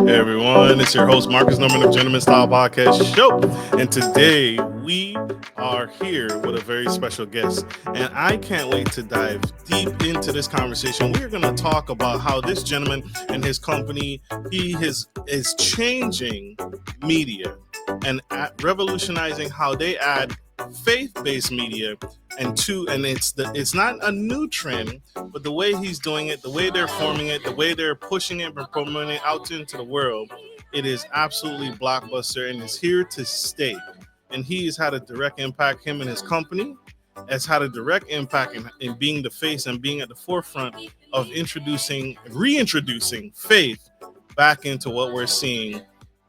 Hey everyone, it's your host Marcus Norman of Gentleman Style Podcast Show, and today we are here with a very special guest, and I can't wait to dive deep into this conversation. We're going to talk about how this gentleman and his company is changing media and revolutionizing how they add faith-based media and it's not a new trend, but the way he's doing it, the way they're forming it, the way they're pushing it and promoting it out into the world, it is absolutely blockbuster and is here to stay. And he has had a direct impact, him and his company has had a direct impact in being the face and being at the forefront of reintroducing faith back into what we're seeing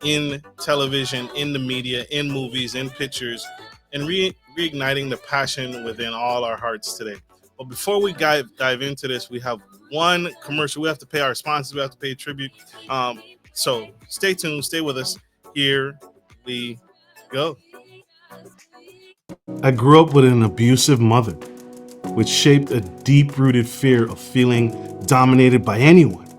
in television, in the media, in movies, in pictures, and reigniting the passion within all our hearts today. But before we dive into this, we have one commercial. We have to pay our sponsors. We have to pay tribute. So stay tuned. Stay with us. Here we go. I grew up with an abusive mother, which shaped a deep-rooted fear of feeling dominated by anyone,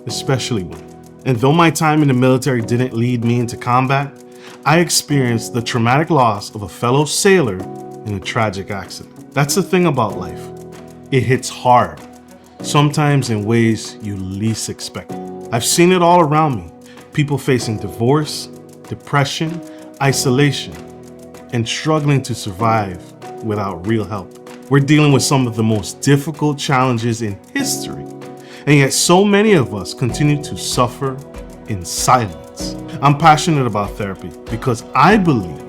especially women. And though my time in the military didn't lead me into combat, I experienced the traumatic loss of a fellow sailor in a tragic accident. That's the thing about life. It hits hard, sometimes in ways you least expect. I've seen it all around me. People facing divorce, depression, isolation, and struggling to survive without real help. We're dealing with some of the most difficult challenges in history, and yet so many of us continue to suffer in silence. I'm passionate about therapy because I believe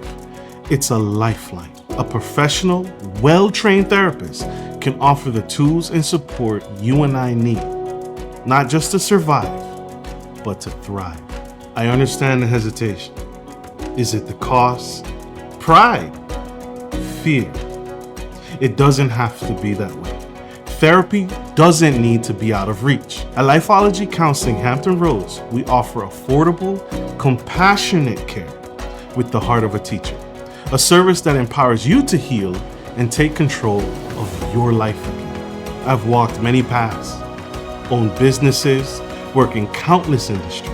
it's a lifeline. A professional, well-trained therapist can offer the tools and support you and I need, not just to survive, but to thrive. I understand the hesitation. Is it the cost? Pride? Fear? It doesn't have to be that way. Therapy doesn't need to be out of reach. At Lifeology Counseling Hampton Roads, we offer affordable, compassionate care with the heart of a teacher. A service that empowers you to heal and take control of your life again. I've walked many paths, owned businesses, worked in countless industries.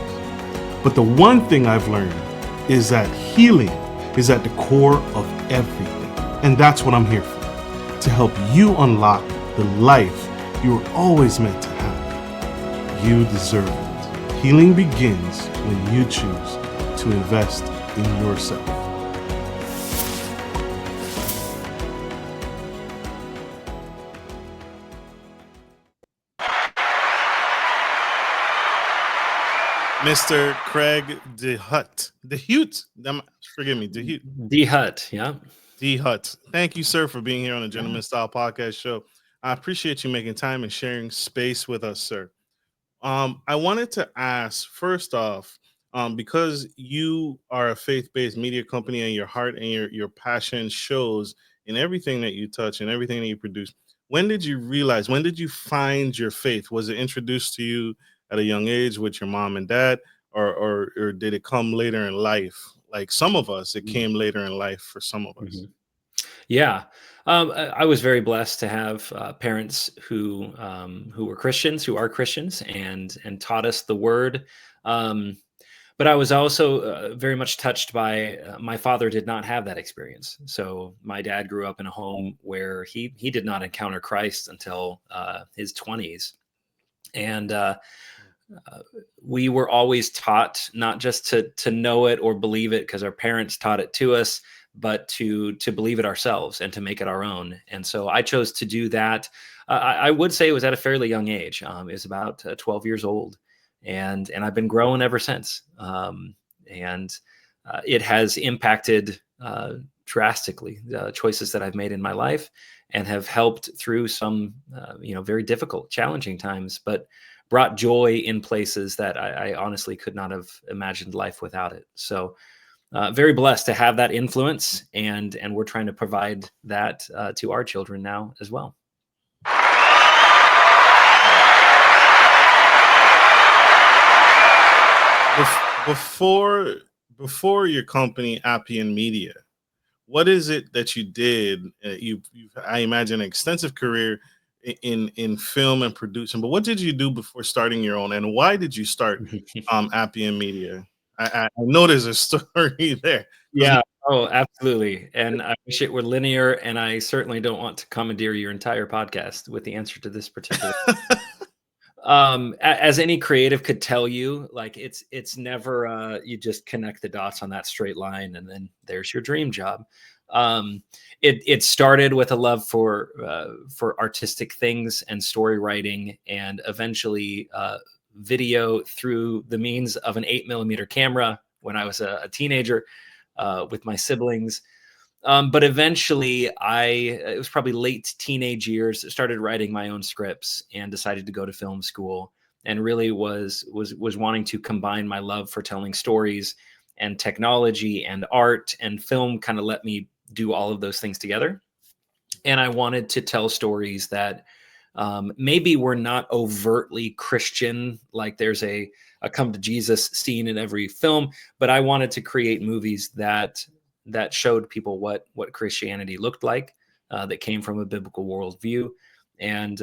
But the one thing I've learned is that healing is at the core of everything. And that's what I'm here for, to help you unlock the life you were always meant to have. You deserve it. Healing begins when you choose to invest in yourself. Mr. Craig Dehut. Forgive me, Dehut. Dehut, yeah. Dehut. Thank you, sir, for being here on the Gentleman Style Podcast Show. I appreciate you making time and sharing space with us, sir. I wanted to ask first off, because you are a faith-based media company and your heart and your passion shows in everything that you touch and everything that you produce. When did you realize? When did you find your faith? Was it introduced to you at a young age with your mom and dad, or did it come later in life? Like some of us, it came later in life for some of us. Yeah. I was very blessed to have parents who were Christians, who are Christians, and taught us the Word. But I was also very much touched by my father did not have that experience. So my dad grew up in a home where he did not encounter Christ until his 20s, and we were always taught not just to know it or believe it because our parents taught it to us, but to believe it ourselves and to make it our own. And so I chose to do that. I would say it was at a fairly young age. It was about 12 years old, and I've been growing ever since. And it has impacted drastically the choices that I've made in my life, and have helped through some very difficult, challenging times, but brought joy in places that I honestly could not have imagined life without it. So very blessed to have that influence, and we're trying to provide that to our children now as well. Before your company, Appian Media, what is it that you did? I imagine an extensive career in film and producing. But what did you do before starting your own, and why did you start Appian Media? I know there's a story there. 'Cause Yeah. Oh, absolutely. And I wish it were linear, and I certainly don't want to commandeer your entire podcast with the answer to this particular. As any creative could tell you, like it's never you just connect the dots on that straight line, and then there's your dream job. It started with a love for artistic things and story writing, and eventually video through the means of an 8mm camera when I was a teenager with my siblings. But eventually, it was probably late teenage years, started writing my own scripts and decided to go to film school, and really was wanting to combine my love for telling stories and technology and art, and film kind of let me do all of those things together. And I wanted to tell stories that maybe were not overtly Christian, like there's a come to Jesus scene in every film, but I wanted to create movies that showed people what Christianity looked like, that came from a biblical worldview. And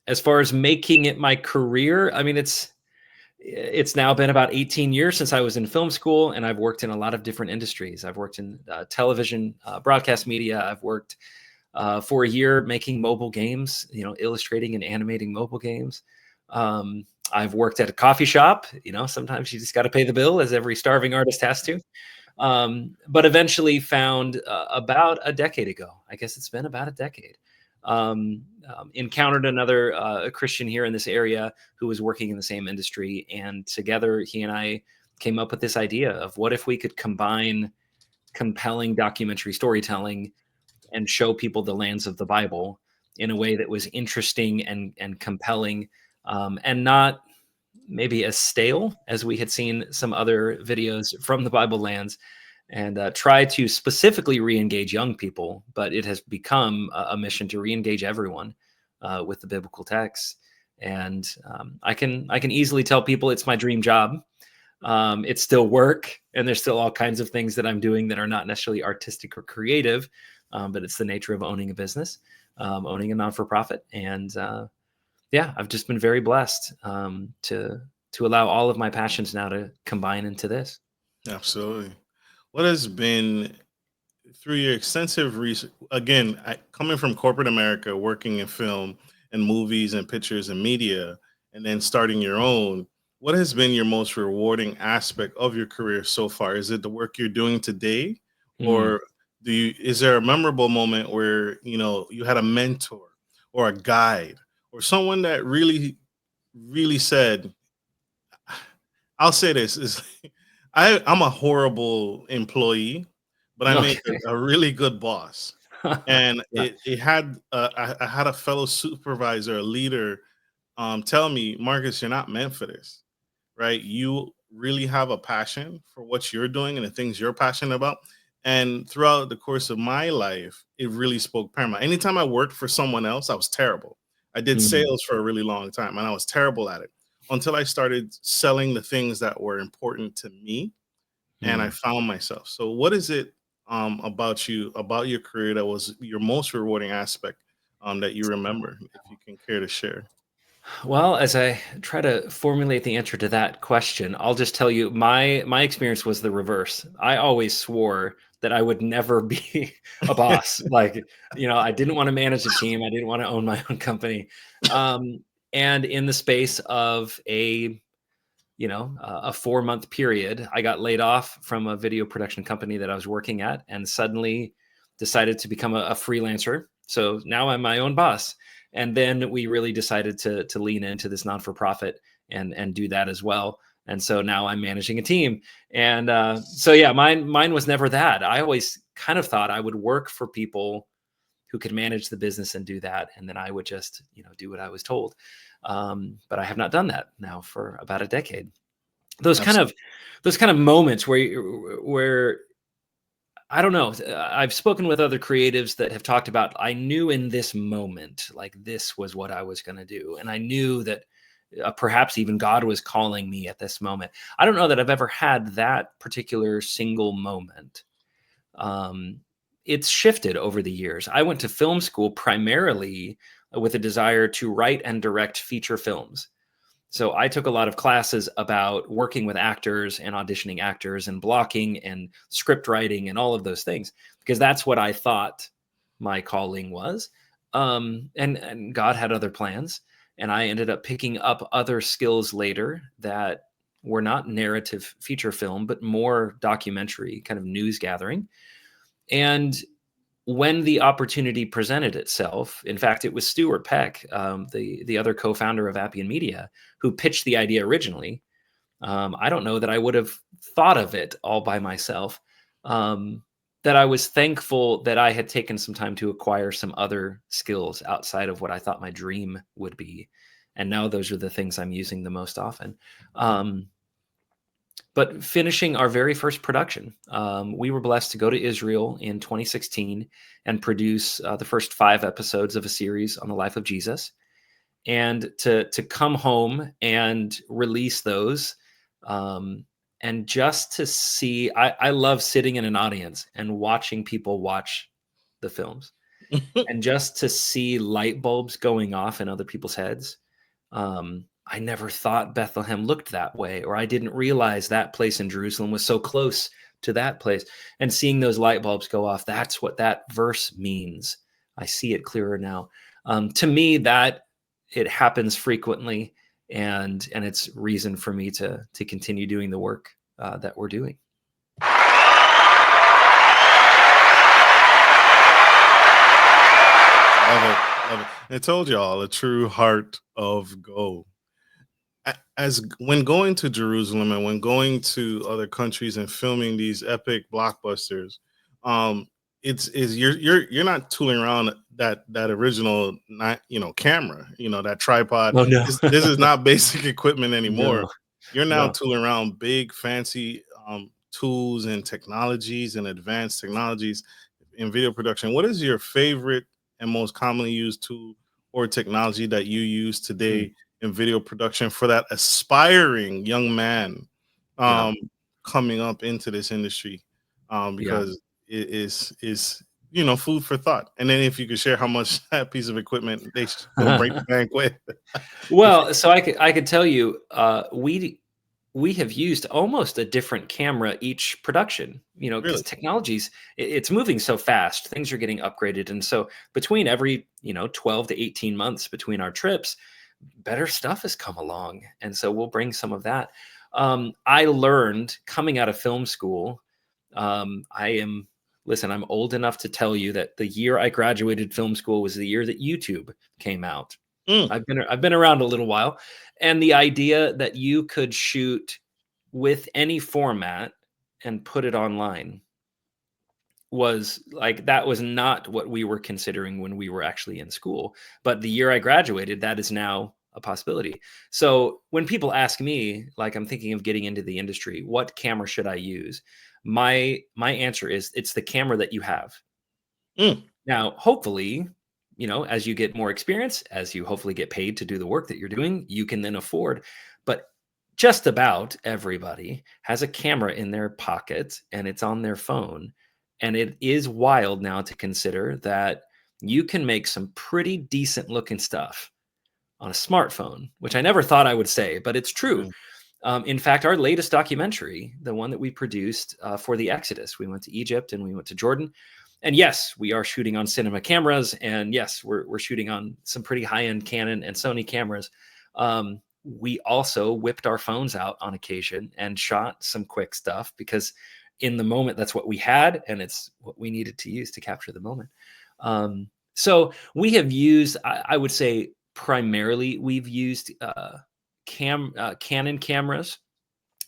as far as making it my career, I mean, it's now been about 18 years since I was in film school, and I've worked in a lot of different industries. I've worked in television, broadcast media. I've worked for a year making mobile games, illustrating and animating mobile games. I've worked at a coffee shop. Sometimes you just got to pay the bill, as every starving artist has to. But eventually found about a decade ago, I guess it's been about a decade, encountered another Christian here in this area who was working in the same industry. And together, he and I came up with this idea of, what if we could combine compelling documentary storytelling and show people the lands of the Bible in a way that was interesting and compelling, and not maybe as stale as we had seen some other videos from the Bible lands, and try to specifically re-engage young people. But it has become a mission to re-engage everyone with the biblical texts. And I can easily tell people it's my dream job. It's still work, and there's still all kinds of things that I'm doing that are not necessarily artistic or creative, but it's the nature of owning a business, owning a non-for-profit. And yeah, I've just been very blessed to allow all of my passions now to combine into this. Absolutely. What has been, through your extensive research, again, coming from corporate America, working in film and movies and pictures and media, and then starting your own, what has been your most rewarding aspect of your career so far? Is it the work you're doing today, Mm. or is there a memorable moment where you had a mentor or a guide or someone that really said, I'll say this is I'm a horrible employee, but I make Okay. a really good boss. And Yeah. it had I had a fellow supervisor, a leader, tell me, Marcus, you're not meant for this, right? You really have a passion for what you're doing and the things you're passionate about. And throughout the course of my life, it really spoke paramount. Anytime I worked for someone else, I was terrible. I did Mm, sales for a really long time, and I was terrible at it until I started selling the things that were important to me, and I mm. found myself. So, what is it about you, about your career, that was your most rewarding aspect, that you remember, if you can care to share? Well, as I try to formulate the answer to that question, I'll just tell you my experience was the reverse. I always swore that I would never be a boss. Like, I didn't want to manage a team. I didn't want to own my own company. Um, and in the space of a 4-month period, I got laid off from a video production company that I was working at, and suddenly decided to become a freelancer. So now I'm my own boss. And then we really decided to lean into this non-for-profit and do that as well. And so now I'm managing a team. And so yeah, mine was never that. I always kind of thought I would work for people who could manage the business and do that, and then I would just do what I was told. But I have not done that now for about a decade. Those kind Absolutely. of those kind of moments where I don't know. I've spoken with other creatives that have talked about, I knew in this moment, like this was what I was going to do. And I knew that perhaps even God was calling me at this moment. I don't know that I've ever had that particular single moment. Um, it's shifted over the years. I went to film school primarily with a desire to write and direct feature films. So I took a lot of classes about working with actors and auditioning actors and blocking and script writing and all of those things, because that's what I thought my calling was. And God had other plans, and I ended up picking up other skills later that were not narrative feature film, but more documentary kind of news gathering. And when the opportunity presented itself, in fact, it was Stuart Peck, the other co-founder of Appian Media, who pitched the idea originally. I don't know that I would have thought of it all by myself. That I was thankful that I had taken some time to acquire some other skills outside of what I thought my dream would be, and now those are the things I'm using the most often. But finishing our very first production, we were blessed to go to Israel in 2016 and produce the first 5 episodes of a series on the life of Jesus, and to come home and release those, and just to see. I love sitting in an audience and watching people watch the films, and just to see light bulbs going off in other people's heads. I never thought Bethlehem looked that way, or I didn't realize that place in Jerusalem was so close to that place. And seeing those light bulbs go off, that's what that verse means. I see it clearer now. To me, that it happens frequently, and it's reason for me to continue doing the work that we're doing. Love it. Love it. I told y'all a true heart of gold. As when going to Jerusalem and when going to other countries and filming these epic blockbusters, um, it's is you're not tooling around that original not camera, that tripod. Oh no, This is not basic equipment anymore. no, You're now no. tooling around big fancy tools and technologies and advanced technologies in video production. What is your favorite and most commonly used tool or technology that you use Mm, today in video production for that aspiring young man yeah, um, coming up into this industry? yeah. Because it is food for thought. And then if you could share how much that piece of equipment they gonna break the bank with. If Well, so I could tell you, we have used almost a different camera each production, because really, technologies, it's moving so fast, things are getting upgraded, and so between every 12 to 18 months between our trips, better stuff has come along, and so we'll bring some of that. I learned coming out of film school. I am Listen, I'm old enough to tell you that the year I graduated film school was the year that YouTube came out. mm, I've been around a little while, and the idea that you could shoot with any format and put it online was like, that was not what we were considering when we were actually in school. But the year I graduated, that is now a possibility. So when people ask me, like, I'm thinking of getting into the industry, what camera should I use? My answer is, it's the camera that you have. mm, Now, hopefully, as you get more experience, as you hopefully get paid to do the work that you're doing, you can then afford. But just about everybody has a camera in their pocket and it's on their phone. And it is wild now to consider that you can make some pretty decent looking stuff on a smartphone, which I never thought I would say, but it's true. mm. In fact, our latest documentary, the one that we produced for the Exodus, we went to Egypt and we went to Jordan. And yes, we are shooting on cinema cameras. And yes, we're shooting on some pretty high-end Canon and Sony cameras. We also whipped our phones out on occasion and shot some quick stuff, because in the moment, that's what we had. And it's what we needed to use to capture the moment. So we have used, I would say, primarily, we've used Canon cameras,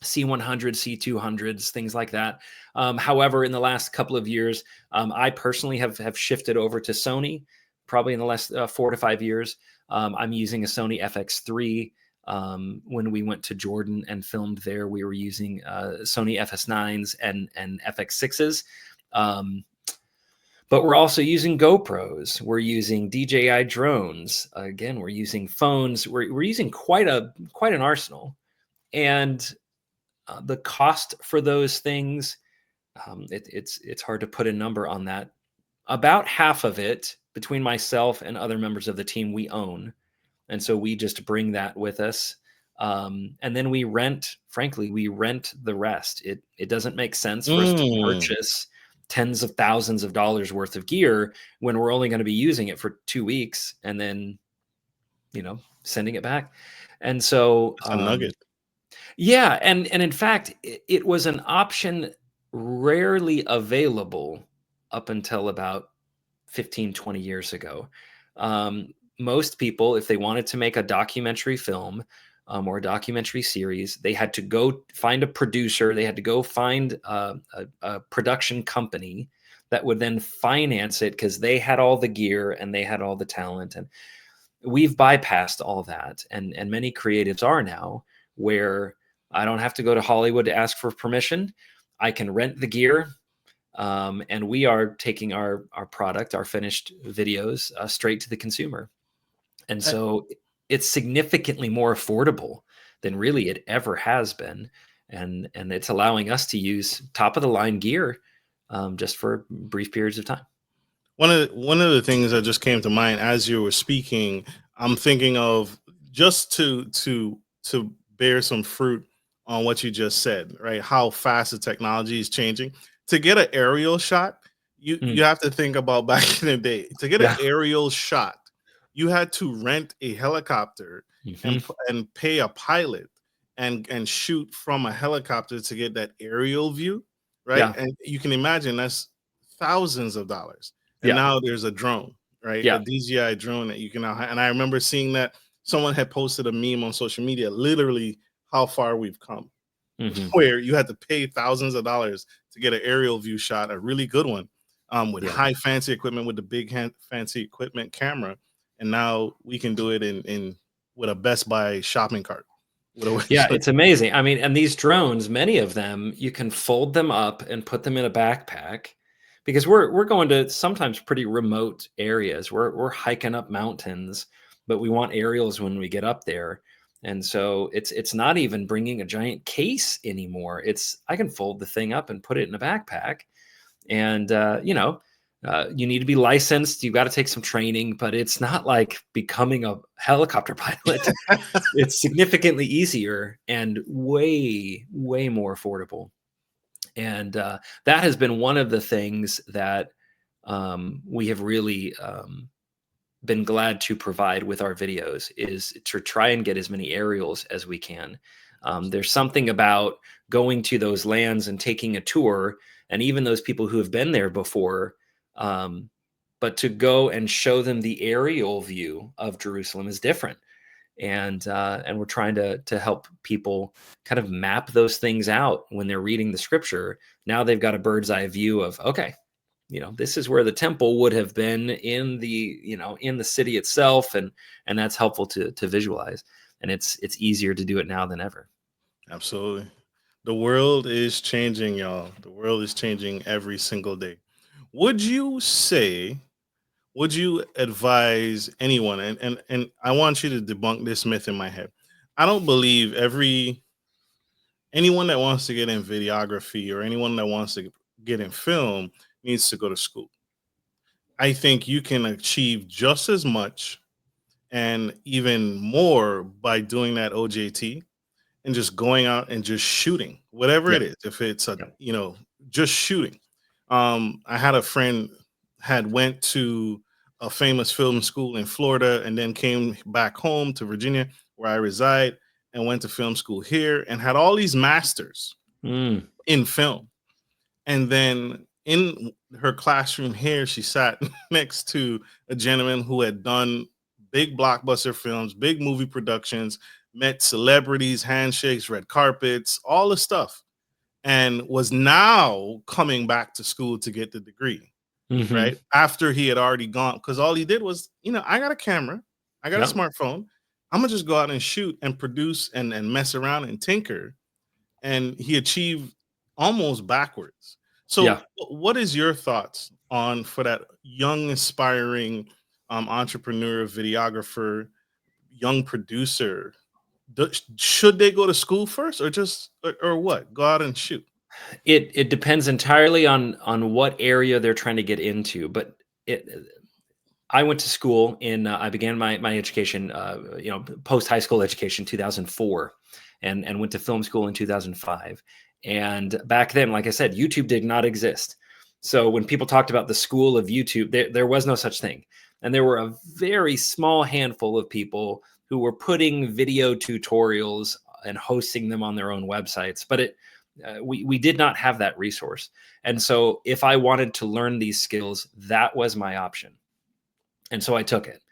C100, C200s, things like that. However, in the last couple of years, I personally have shifted over to Sony. Probably in the last 4 to 5 years, I'm using a Sony FX3. When we went to Jordan and filmed there, we were using Sony FS9s and FX6s. But we're also using GoPros. We're using DJI drones. Again, we're using phones. We're using quite an arsenal. And the cost for those things, it's hard to put a number on that. About half of it, between myself and other members of the team, we own. And so we just bring that with us. And then we rent, frankly, we rent the rest. It doesn't make sense for us to Mm, purchase tens of thousands of dollars worth of gear when we're only going to be using it for 2 weeks and then, sending it back. And so, it's a nugget. yeah, and in fact, it was an option rarely available up until about 15, 20 years ago. Most people, if they wanted to make a documentary film, or a documentary series, they had to go find a producer. They had to go find a production company that would then finance it because they had all the gear and they had all the talent. And we've bypassed all that. And many creatives are now, where I don't have to go to Hollywood to ask for permission. I can rent the gear, and we are taking our product, our finished videos, straight to the consumer. And I, so it's significantly more affordable than really it ever has been, and it's allowing us to use top of the line gear, just for brief periods of time. one of the things that just came to mind as you were speaking, I'm thinking of, just to bear some fruit on what you just said, right? How fast the technology is changing. To get an aerial shot, you Mm, have to think about back in the day. To get an yeah. aerial shot, you had to rent a helicopter Hmm. and pay a pilot and shoot from a helicopter to get that aerial view, right? Yeah. And you can imagine that's thousands of dollars. And Yeah. now there's a drone, right? A Yeah. DJI drone that you can now and I remember seeing that someone had posted a meme on social media, literally how far we've come, Hmm. where you had to pay thousands of dollars to get an aerial view shot, a really good one, with Yeah. high fancy equipment, with the big fancy equipment camera. And now we can do it in with a Best Buy shopping cart. With Yeah, a, it's amazing. I mean, and these drones, many of them, you can fold them up and put them in a backpack, because we're going to sometimes pretty remote areas. We're hiking up mountains, but we want aerials when we get up there. And so it's not even bringing a giant case anymore. It's I can fold the thing up and put it in a backpack, and you need to be licensed. You've got to take some training, but it's not like becoming a helicopter pilot. It's significantly easier and way, way more affordable. And that has been one of the things that we have really been glad to provide with our videos, is to try and get as many aerials as we can. There's something about going to those lands and taking a tour, and even those people who have been there before, um, but to go and show them the aerial view of Jerusalem is different. And we're trying to help people kind of map those things out when they're reading the scripture. Now they've got a bird's eye view of, okay, this is where the temple would have been in the city itself, and that's helpful to visualize. And it's easier to do it now than ever. Absolutely. The world is changing, y'all. The world is changing every single day. Would you say, would you advise anyone, and I want you to debunk this myth in my head. I don't believe anyone that wants to get in videography or anyone that wants to get in film needs to go to school. I think you can achieve just as much and even more by doing that OJT and just going out and just shooting whatever Yep. it is. If it's Yep. just shooting. I had a friend had went to a famous film school in Florida and then came back home to Virginia where I reside and went to film school here and had all these masters Mm, in film. And then in her classroom here, she sat next to a gentleman who had done big blockbuster films, big movie productions, met celebrities, handshakes, red carpets, all the stuff, and was now coming back to school to get the degree, hmm. right? After he had already gone, because all he did was, I got a camera, I got a Yep. smartphone. I'm gonna just go out and shoot and produce and mess around and tinker, and he achieved almost backwards. So, Yeah. what is your thoughts on for that young, aspiring entrepreneur, videographer, young producer? Should they go to school first, or just or what? Go out and shoot. It depends entirely on what area they're trying to get into, but I went to school I began my education, post high school education, 2004, and went to film school in 2005. And back then, like I said, YouTube did not exist. So when people talked about the school of YouTube, there was no such thing. And there were a very small handful of people who were putting video tutorials and hosting them on their own websites. But we did not have that resource. And so if I wanted to learn these skills, that was my option. And so I took it.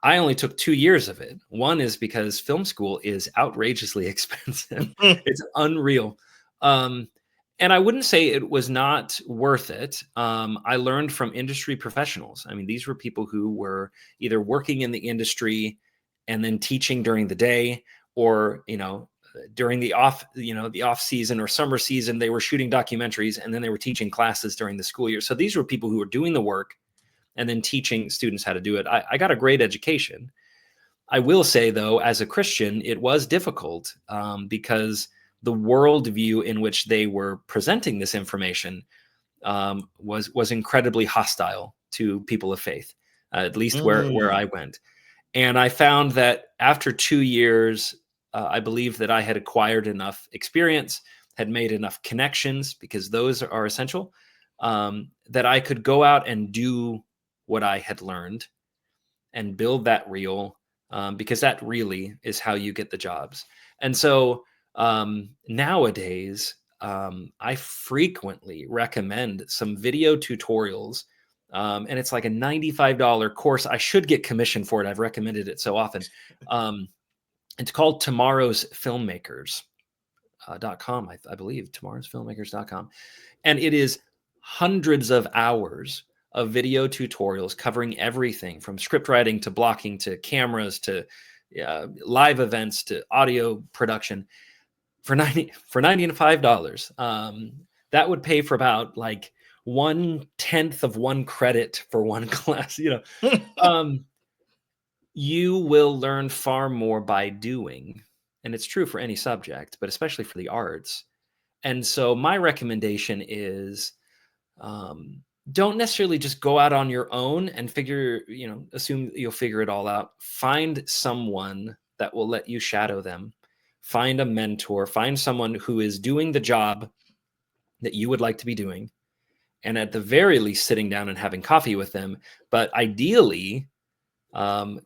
I only took 2 years of it. One is because film school is outrageously expensive. It's unreal. And I wouldn't say it was not worth it. I learned from industry professionals. I mean, these were people who were either working in the industry and then teaching during the day, or, during the off season or summer season, they were shooting documentaries and then they were teaching classes during the school year. So these were people who were doing the work and then teaching students how to do it. I got a great education. I will say, though, as a Christian, it was difficult because the worldview in which they were presenting this information was incredibly hostile to people of faith, at least where I went. And I found that after 2 years, I believed that I had acquired enough experience, had made enough connections, because those are essential, that I could go out and do what I had learned and build that reel, because that really is how you get the jobs. And so nowadays, I frequently recommend some video tutorials, and it's like a $95 course. I should get commission for it. I've recommended it so often. It's called Tomorrow's Filmmakers. .com, I believe, tomorrowsfilmmakers.com. And it is hundreds of hours of video tutorials covering everything from script writing to blocking to cameras to live events to audio production for $95. That would pay for about like 1/10 of one credit for one class. You will learn far more by doing, and it's true for any subject, but especially for the arts. And so my recommendation is, don't necessarily just go out on your own and assume you'll figure it all out. Find someone that will let you shadow them. Find a mentor, find someone who is doing the job that you would like to be doing. And at the very least, sitting down and having coffee with them, but ideally,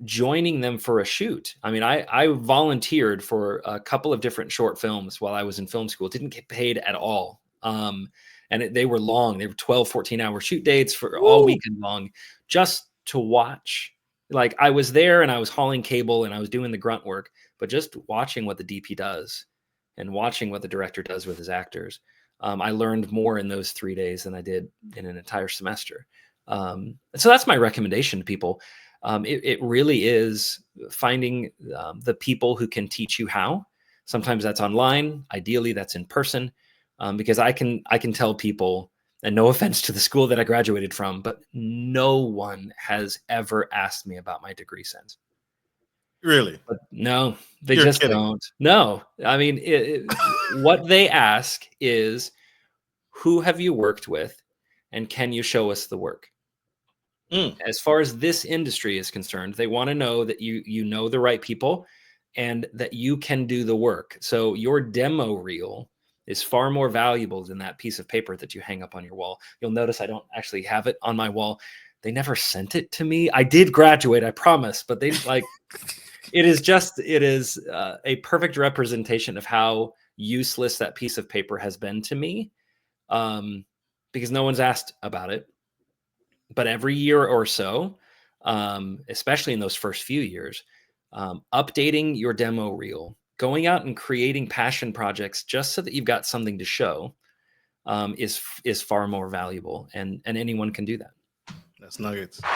joining them for a shoot. I mean, I volunteered for a couple of different short films while I was in film school. Didn't get paid at all. And they were long. They were 12, 14-hour shoot dates for all weekend long, just to watch. Like, I was there and I was hauling cable and I was doing the grunt work, but just watching what the DP does and watching what the director does with his actors. I learned more in those 3 days than I did in an entire semester. So that's my recommendation to people. It really is finding the people who can teach you how. Sometimes that's online. Ideally, that's in person, because I can tell people, and no offense to the school that I graduated from, but no one has ever asked me about my degree since. Really? But no, they You're just kidding. don't. No, I mean, what they ask is, who have you worked with, and can you show us the work? As far as this industry is concerned, they want to know that you know the right people and that you can do the work. So your demo reel is far more valuable than that piece of paper that you hang up on your wall. You'll notice I don't actually have it on my wall. They never sent it to me. I did graduate, I promise, but they it is a perfect representation of how useless that piece of paper has been to me, because no one's asked about it. But every year or so, especially in those first few years, updating your demo reel, going out and creating passion projects just so that you've got something to show, is far more valuable, and anyone can do that. That's nuggets. There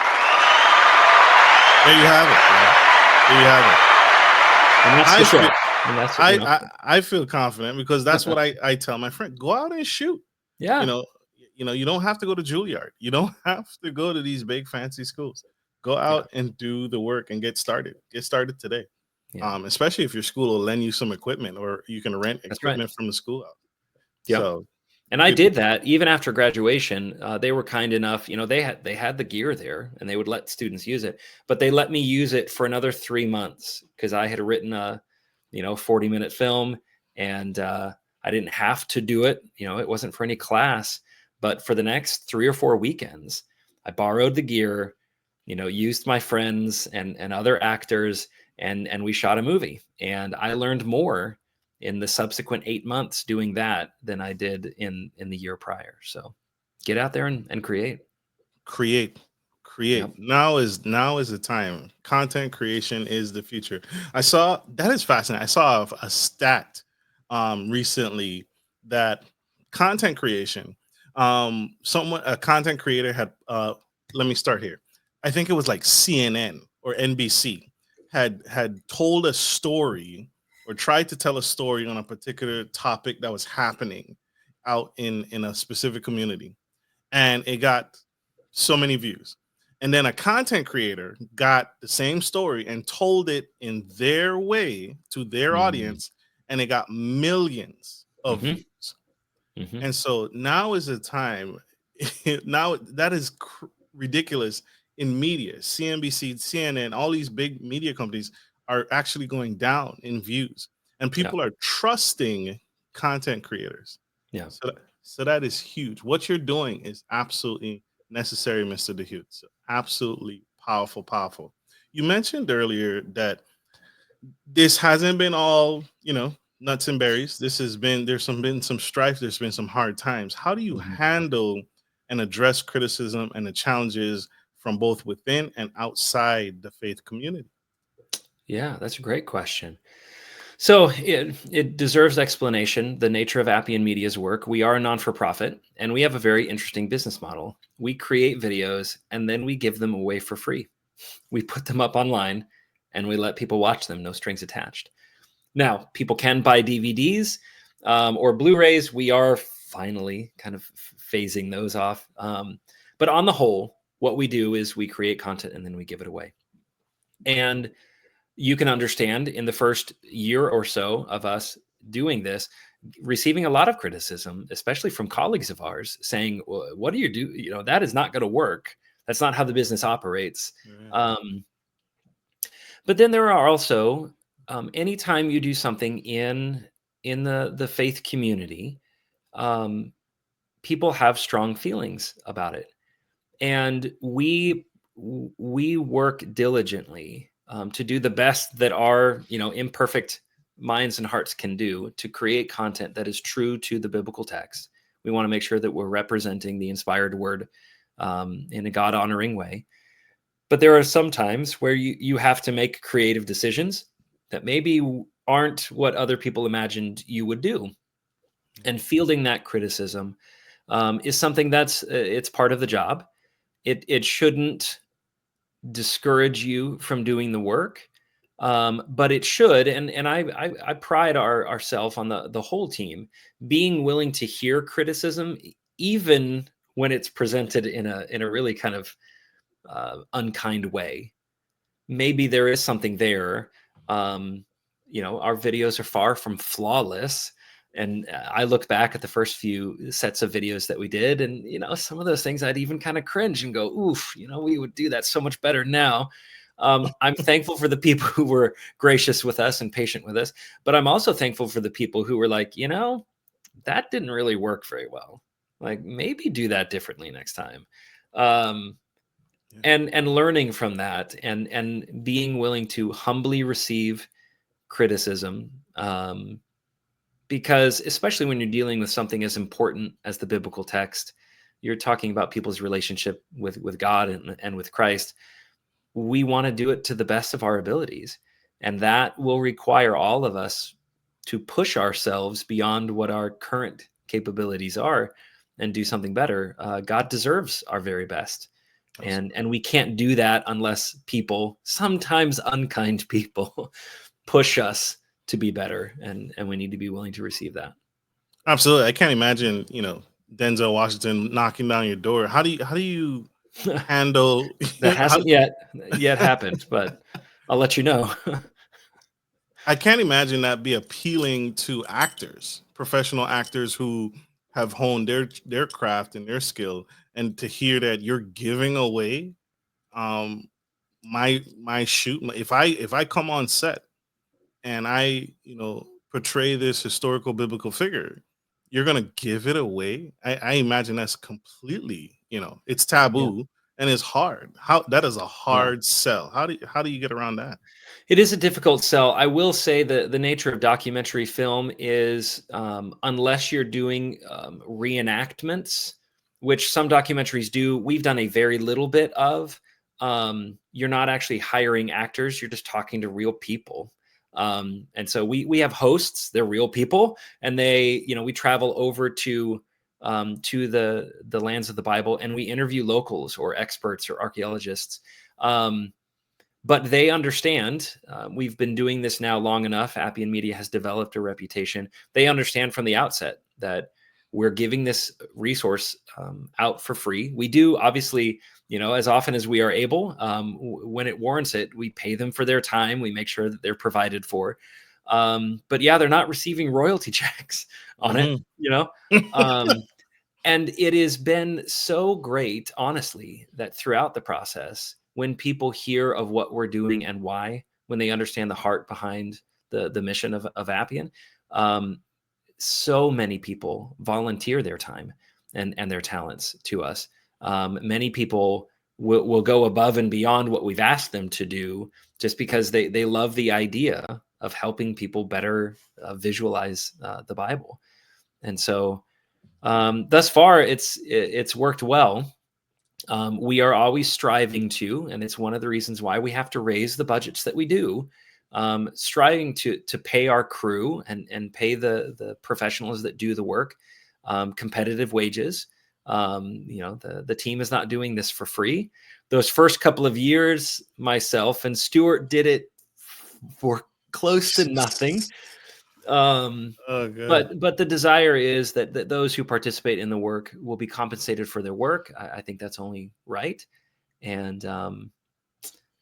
you have it. Bro. There you have it. And that's the show. And that's I feel confident because that's what I tell my friend. Go out and shoot. Yeah. You don't have to go to Juilliard. You don't have to go to these big fancy schools. Go out and do the work and get started. Get started today. Yeah. Especially if your school will lend you some equipment, or you can rent equipment from the school out. Yeah. So And I Beautiful. did that even after graduation. They were kind enough, they had the gear there, and they would let students use it, but they let me use it for another 3 months because I had written a 40-minute film, and I didn't have to do it. It wasn't for any class, but for the next 3 or 4 weekends, I borrowed the gear, used my friends and other actors, and we shot a movie. And I learned more in the subsequent 8 months doing that than I did in the year prior. So get out there and create. Create, create. Yep. Now is the time. Content creation is the future. I saw that is fascinating. I saw a stat recently that content creation, someone a content creator had let me start here. I think it was like CNN or NBC had told a story or tried to tell a story on a particular topic that was happening out in a specific community, and it got so many views. And then a content creator got the same story and told it in their way to their Mm-hmm. audience, and it got millions of Mm-hmm. views. Mm-hmm. And so now is the time. Now that is ridiculous in media. CNBC, CNN, all these big media companies are actually going down in views, and Yeah. people are trusting content creators. Yeah. So that is huge. What you're doing is absolutely necessary, Mr. Dehut. So absolutely powerful, powerful. You mentioned earlier that this hasn't been all, nuts and berries. This has been some strife, there's been some hard times. How do you Mhm. handle and address criticism and the challenges from both within and outside the faith community? Yeah, that's a great question. So it deserves explanation. The nature of Appian Media's work. We are a non for profit, and we have a very interesting business model. We create videos and then we give them away for free. We put them up online and we let people watch them, no strings attached. Now, people can buy DVDs or Blu-rays. We are finally kind of phasing those off. But on the whole, what we do is we create content and then we give it away. And you can understand in the first year or so of us doing this, receiving a lot of criticism, especially from colleagues of ours, saying, well, "What do you do? That is not going to work. That's not how the business operates." Yeah. Um, but then there are also anytime you do something in the faith community, um, people have strong feelings about it, and we work diligently to do the best that our imperfect minds and hearts can do to create content that is true to the biblical text. We want to make sure that we're representing the inspired word in a God honoring way. But there are some times where you have to make creative decisions that maybe aren't what other people imagined you would do. And fielding that criticism is something that's it's part of the job. It shouldn't discourage you from doing the work, but it should. And I pride ourselves on the whole team being willing to hear criticism, even when it's presented in a really kind of unkind way. Maybe there is something there. Um, our videos are far from flawless. And I look back at the first few sets of videos that we did, and some of those things I'd even kind of cringe and go, "Oof, we would do that so much better now." I'm thankful for the people who were gracious with us and patient with us, but I'm also thankful for the people who were like, that didn't really work very well. Like maybe do that differently next time. Um, Yeah. and learning from that and being willing to humbly receive criticism, because especially when you're dealing with something as important as the biblical text, you're talking about people's relationship with God and with Christ. We want to do it to the best of our abilities, and that will require all of us to push ourselves beyond what our current capabilities are and do something better. God deserves our very best, Absolutely. and we can't do that unless people, sometimes unkind people, push us to be better, and we need to be willing to receive that. Absolutely. I can't imagine, Denzel Washington knocking down your door. How do you handle That how hasn't yet happened, but I'll let you know. I can't imagine that be appealing to actors, professional actors who have honed their craft and their skill, and to hear that you're giving away um my shoot. If I come on set and I, portray this historical biblical figure, you're gonna give it away. I imagine that's completely, it's Yeah. taboo and it's hard. How that is a Yeah. hard sell. How do you get around that? It is a difficult sell. I will say that the nature of documentary film is, unless you're doing reenactments, which some documentaries do, we've done a very little bit of. You're not actually hiring actors; you're just talking to real people. And so we have hosts; they're real people, and we travel over to the lands of the Bible, and we interview locals or experts or archaeologists. But they understand. We've been doing this now long enough. Appian Media has developed a reputation. They understand from the outset that we're giving this resource out for free. We do, obviously, as often as we are able, when it warrants it, we pay them for their time. We make sure that they're provided for. But yeah, they're not receiving royalty checks on it, Hmm. and it has been so great, honestly, that throughout the process, when people hear of what we're doing and why, when they understand the heart behind the mission of Appian, um, so many people volunteer their time and their talents to us. Many people will go above and beyond what we've asked them to do, just because they love the idea of helping people better visualize the Bible. And so, thus far, it's worked well. We are always striving to, and it's one of the reasons why we have to raise the budgets that we do. Striving to pay our crew and pay the professionals that do the work competitive wages. The team is not doing this for free. Those first couple of years, myself and Stuart did it for close to nothing. Um, Oh, good. but the desire is that those who participate in the work will be compensated for their work. I think that's only right, and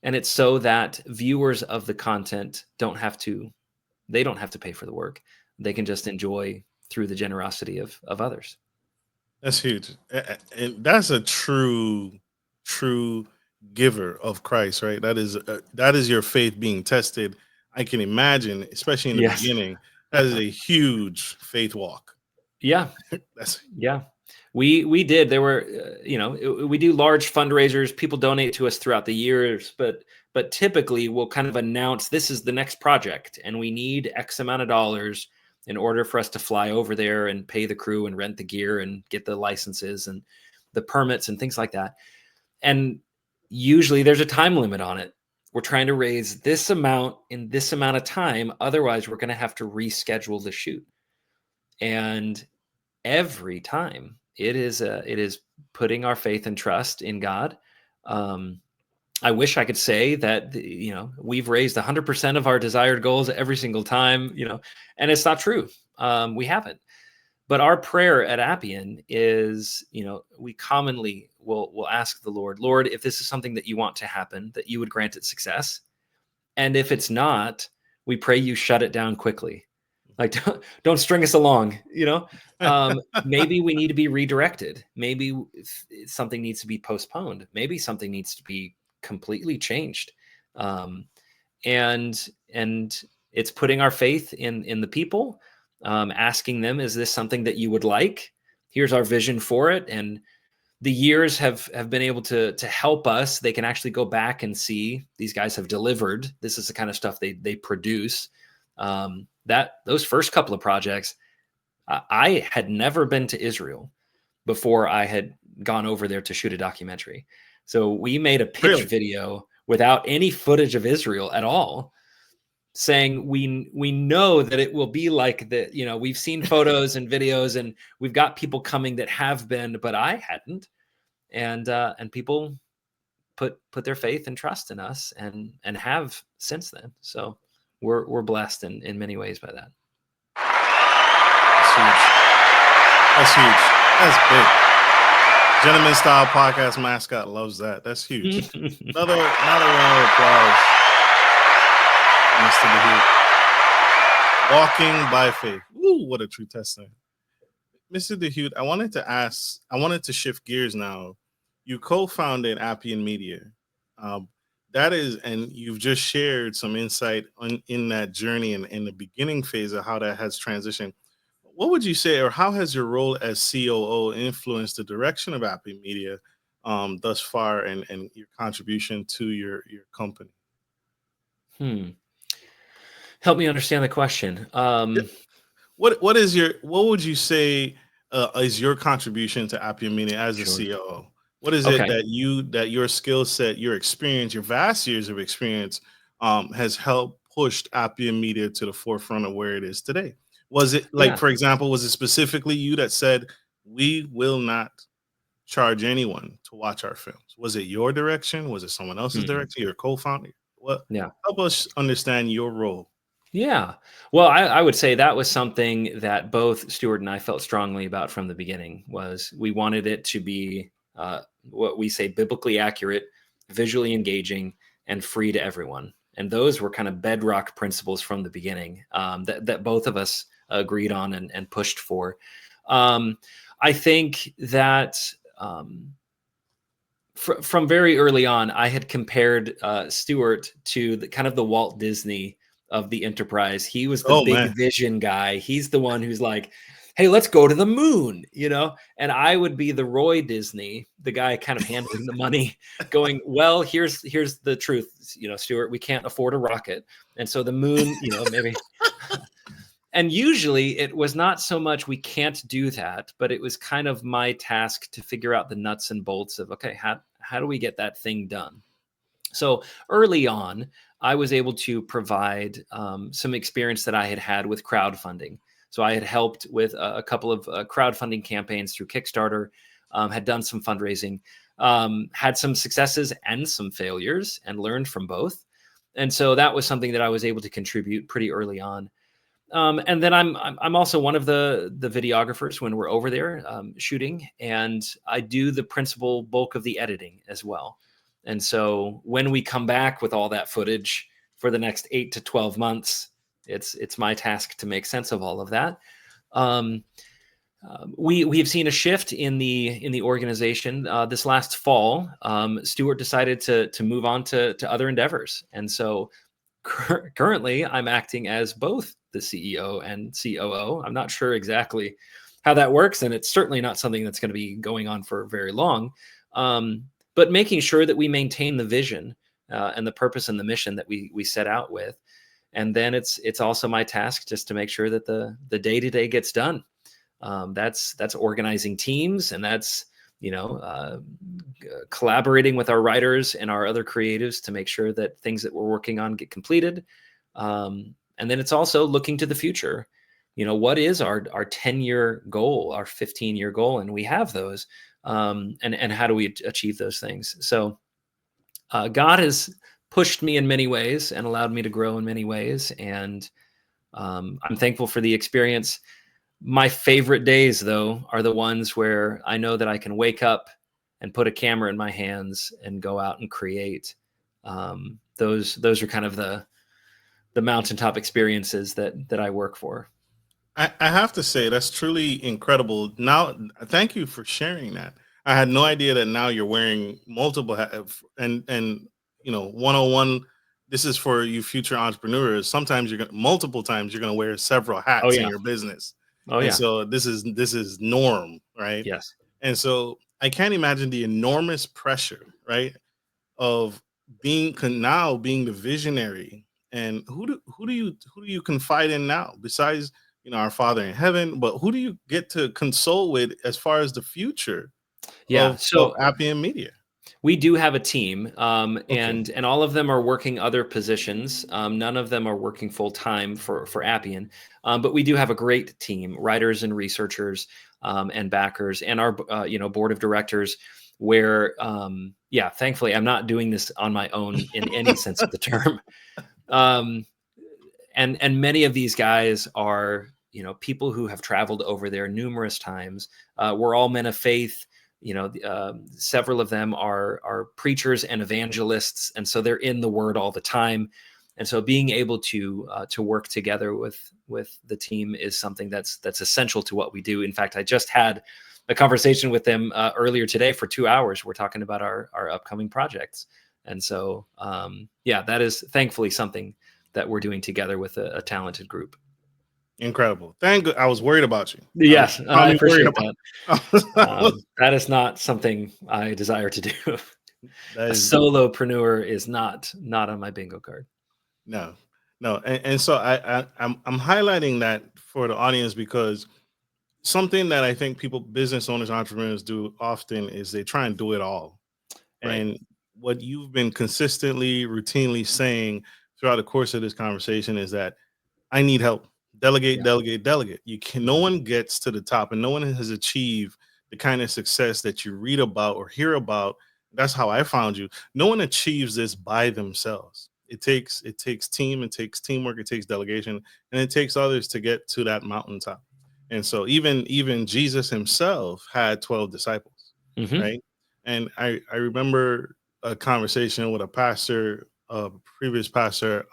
and it's so that viewers of the content don't have to pay for the work. They can just enjoy through the generosity of others. That's huge. And that's a true giver of Christ, right? That is your faith being tested. I can imagine, especially in the Yes. beginning, that is a huge faith walk. Yeah. That's Yeah. We did. There were, we do large fundraisers. People donate to us throughout the years, but typically we'll kind of announce this is the next project, and we need X amount of dollars in order for us to fly over there and pay the crew and rent the gear and get the licenses and the permits and things like that. And usually there's a time limit on it. We're trying to raise this amount in this amount of time. Otherwise, we're going to have to reschedule the shoot. And every time it is putting our faith and trust in God. um I wish I could say that we've raised 100% of our desired goals every single time, and it's not true. We haven't. But our prayer at Appian is, we commonly will ask the Lord, if this is something that you want to happen, that you would grant it success. And if it's not, we pray you shut it down quickly. Like, don't string us along, maybe we need to be redirected. Maybe something needs to be postponed. Maybe something needs to be completely changed. Um, and it's putting our faith in the people, asking them, is this something that you would like? Here's our vision for it. And the years have been able to help us. They can actually go back and see these guys have delivered. This is the kind of stuff they produce. That those first couple of projects, I had never been to Israel before I had gone over there to shoot a documentary. So we made a pitch really video without any footage of Israel at all, saying we know that it will be like that. We've seen photos and videos, and we've got people coming that have been, but I hadn't. And people put their faith and trust in us, and have since then. So we're blessed in many ways by that. That's huge. That's huge. That's big. Gentleman style podcast mascot loves that. That's huge. Another round of applause, Mr. Dehut. Walking by faith. Ooh, what a true testimony. Mr. Dehut, I wanted to shift gears now. You co-founded Appian Media. Um, that is, and you've just shared some insight in that journey and in the beginning phase of how that has transitioned. What would you say, or how has your role as COO influenced the direction of Appian Media thus far, and your contribution to your company? Hmm. Help me understand the question. What would you say is your contribution to Appian Media as a Sure. COO? What is it Okay. that your skill set, your experience, your vast years of experience has helped pushed Appian Media to the forefront of where it is today? Was it like, Yeah. for example, was it specifically you that said we will not charge anyone to watch our films? Was it your direction? Was it someone else's Mhm. direction? Your co-founder? What Yeah. help us understand your role? Yeah. Well, I would say that was something that both Stuart and I felt strongly about from the beginning. Was we wanted it to be what we say biblically accurate, visually engaging, and free to everyone. And those were kind of bedrock principles from the beginning, that both of us agreed on and pushed for. Um, I think that. From very early on, I had compared Stewart to the kind of the Walt Disney of the enterprise. He was the Oh big man. vision guy. He's the one who's like, "Hey, let's go to the moon," you know. And I would be the Roy Disney, the guy kind of handling the money, going, "Well, here's the truth, you know, Stewart. We can't afford a rocket, and so the moon, you know, maybe." And usually it was not so much we can't do that, but it was kind of my task to figure out the nuts and bolts of, okay, how do we get that thing done? So early on, I was able to provide some experience that I had had with crowdfunding. So I had helped with a couple of crowdfunding campaigns through Kickstarter, had done some fundraising, had some successes and some failures, and learned from both. And so that was something that I was able to contribute pretty early on. And then I'm also one of the videographers when we're over there shooting, and I do the principal bulk of the editing as well. And so when we come back with all that footage for the next 8 to 12 months, it's my task to make sense of all of that. Um, we have seen a shift in the organization this last fall. Stuart decided to move on to other endeavors, and so currently I'm acting as both the CEO and COO. I'm not sure exactly how that works, and it's certainly not something that's going to be going on for very long. Um, but making sure that we maintain the vision and the purpose and the mission that we set out with, and then it's also my task just to make sure that the day to day gets done. That's organizing teams, and that's collaborating with our writers and our other creatives to make sure that things that we're working on get completed. And then it's also looking to the future. You know, what is our 10-year goal, our 15-year goal, and we have those. And how do we achieve those things? So God has pushed me in many ways and allowed me to grow in many ways, and I'm thankful for the experience. My favorite days, though, are the ones where I know that I can wake up and put a camera in my hands and go out and create. Those are kind of the mountaintop experiences that I work for. I have to say that's truly incredible. Now, thank you for sharing that. I had no idea that now you're wearing multiple and 101. This is for you future entrepreneurs. Sometimes you're gonna multiple times you're gonna wear several Oh hats in yeah, your business, oh and yeah, so this is norm, right? yes, And so I can't imagine the enormous pressure, right, of now being the visionary. And who do you confide in now besides our Father in heaven? But who do you get to console with as far as the future yeah. of So Appian Media? we do have a team, Okay. and all of them are working other positions. None of them are working full time for Appian, but we do have a great team: writers and researchers, and backers, and our board of directors. Where yeah, thankfully, I'm not doing this on my own in any sense of the term. Um, and many of these guys are people who have traveled over there numerous times. We're all men of faith. Several of them are preachers and evangelists, and so they're in the word all the time. And so being able to work together with the team is something that's essential to what we do. In fact, I just had a conversation with them earlier today for 2 hours. We're talking about our upcoming projects. And so, yeah, that is thankfully something that we're doing together with a talented group. Incredible. Thank God. I was worried about you. I was Yes, I probably worried appreciate about. that. That is not something I desire to do. That A is solopreneur is not on my bingo card. no, no, and so I'm highlighting that for the audience because something that I think people, business owners, entrepreneurs do often is they try and do it all. Right. And what you've been consistently, routinely saying throughout the course of this conversation is that I need help. Delegate, Yeah. delegate, delegate. You can. No Mhm. one gets to the top, and no one has achieved the kind of success that you read about or hear about. That's how I found you. No one achieves this by themselves. It takes team, it takes teamwork, it takes delegation, and it takes others to get to that mountaintop. And so even Jesus himself had 12 disciples, Mhm. right? And I remember a conversation with a pastor, a previous pastor.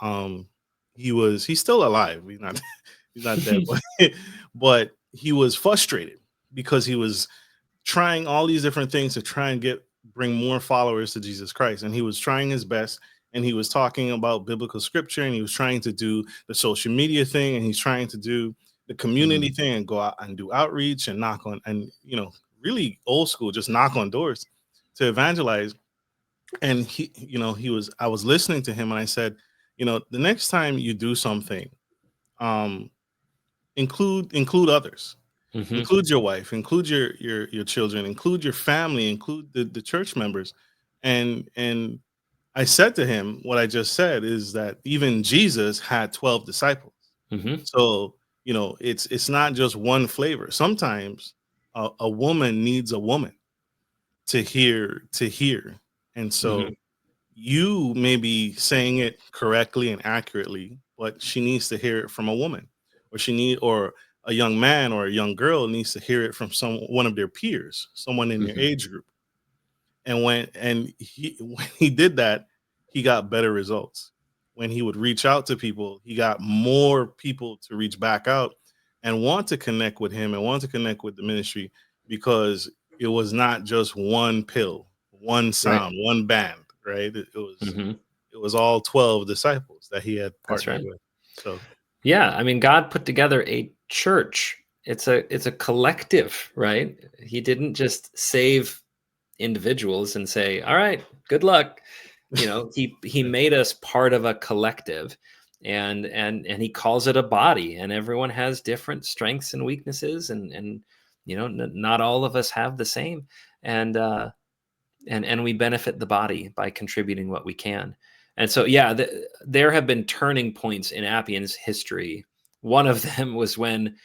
He's still alive. He's not dead, but but he was frustrated because he was trying all these different things to try and bring more followers to Jesus Christ, and he was trying his best. And he was talking about biblical scripture, and he was trying to do the social media thing, and he's trying to do the community Mhm. thing and go out and do outreach and knock on, and really old school, just knock on doors to evangelize. And I was listening to him, and I said, the next time you do something, um include others, Mhm. include your wife, include your children, include your family, include the church members. And I said to him, what I just said is that even Jesus had 12 disciples. Mhm. So it's not just one flavor. Sometimes a woman needs a woman to hear. And Mhm. so you may be saying it correctly and accurately, but she needs to hear it from a woman, or a young man or a young girl needs to hear it from one of their peers, someone in their Mhm. age group. And when he did that, he got better results. When he would reach out to people, he got more people to reach back out and want to connect with him and want to connect with the ministry, because it was not just one pill, one Right. sound, one band, right? Mhm. It was all 12 disciples that he had That's partnered right. with. So Yeah, I mean, God put together a church. It's a collective, right? He didn't just save individuals and say, "All right, good luck." He yeah, made us part of a collective, and he calls it a body, and everyone has different strengths and weaknesses, and not all of us have the same, and we benefit the body by contributing what we can. And so, yeah, there have been turning points in Appian's history. One of them was when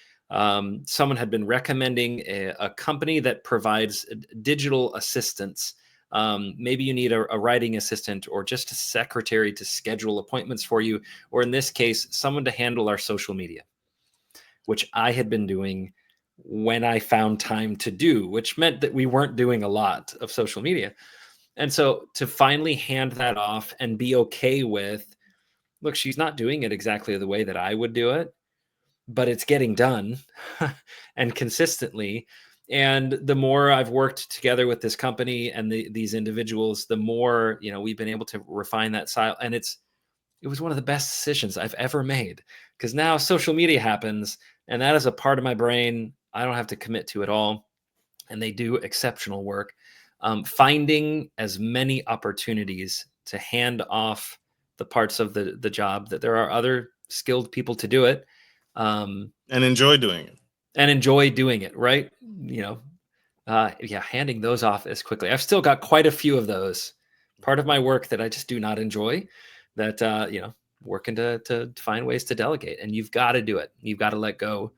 someone had been recommending a company that provides digital assistance. Maybe you need a writing assistant or just a secretary to schedule appointments for you, or in this case, someone to handle our social media, which I had been doing when I found time to do, which meant that we weren't doing a lot of social media. And so to finally hand that off and be okay with, look, she's not doing it exactly the way that I would do it, but it's getting done and consistently. And the more I've worked together with this company and these individuals, the more, we've been able to refine that style. And it was one of the best decisions I've ever made, because now social media happens, and that is a part of my brain I don't have to commit to at all, and they do exceptional work. Finding as many opportunities to hand off the parts of the job that there are other skilled people to do it, um, and enjoy doing it. and enjoy doing it. Right? Yeah, handing those off as quickly. I've still got quite a few of those. Part of my work that I just do not enjoy. That working to find ways to delegate, and you've got to do it. You've got to let go,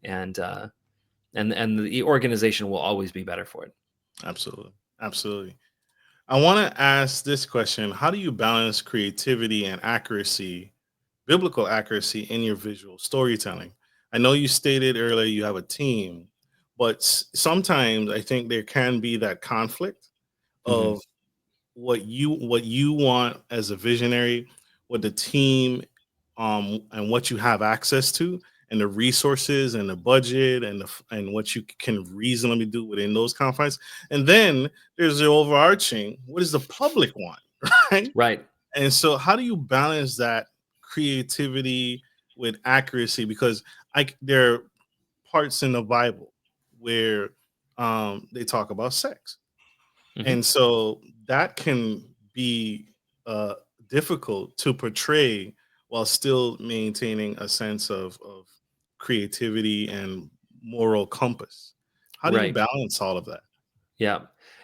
and the organization will always be better for it. Absolutely. Absolutely. I want to ask this question. How do you balance creativity and accuracy, biblical accuracy, in your visual storytelling? I know you stated earlier you have a team, but sometimes I think there can be that conflict Mhm. of what you want as a visionary, what the team and what you have access to, and the resources and the budget and what you can reasonably do within those confines. And then there's the overarching, what does the public want, right? Right. And so how do you balance that creativity with accuracy? Because there are parts in the Bible where they talk about sex, Hmm. and so that can be uh, difficult to portray while still maintaining a sense of creativity and moral compass. How do you Right. balance all of that? Yeah.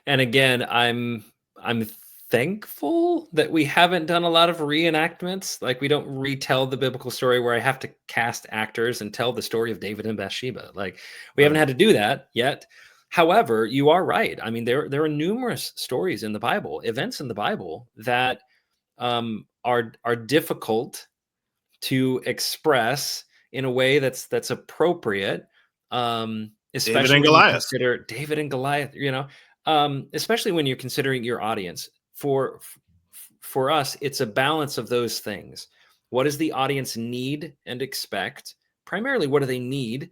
And again, I'm thankful that we haven't done a lot of reenactments. Like we don't retell the biblical story where I have to cast actors and tell the story of David and Bathsheba. Like we haven't Right. had to do that yet. However, you are right. I mean, there are numerous stories in the Bible, events in the Bible that are difficult to express in a way that's appropriate, David especially and when you Goliath. consider David and Goliath, especially when you're considering your audience. For us, it's a balance of those things. What does the audience need and expect? Primarily, what do they need?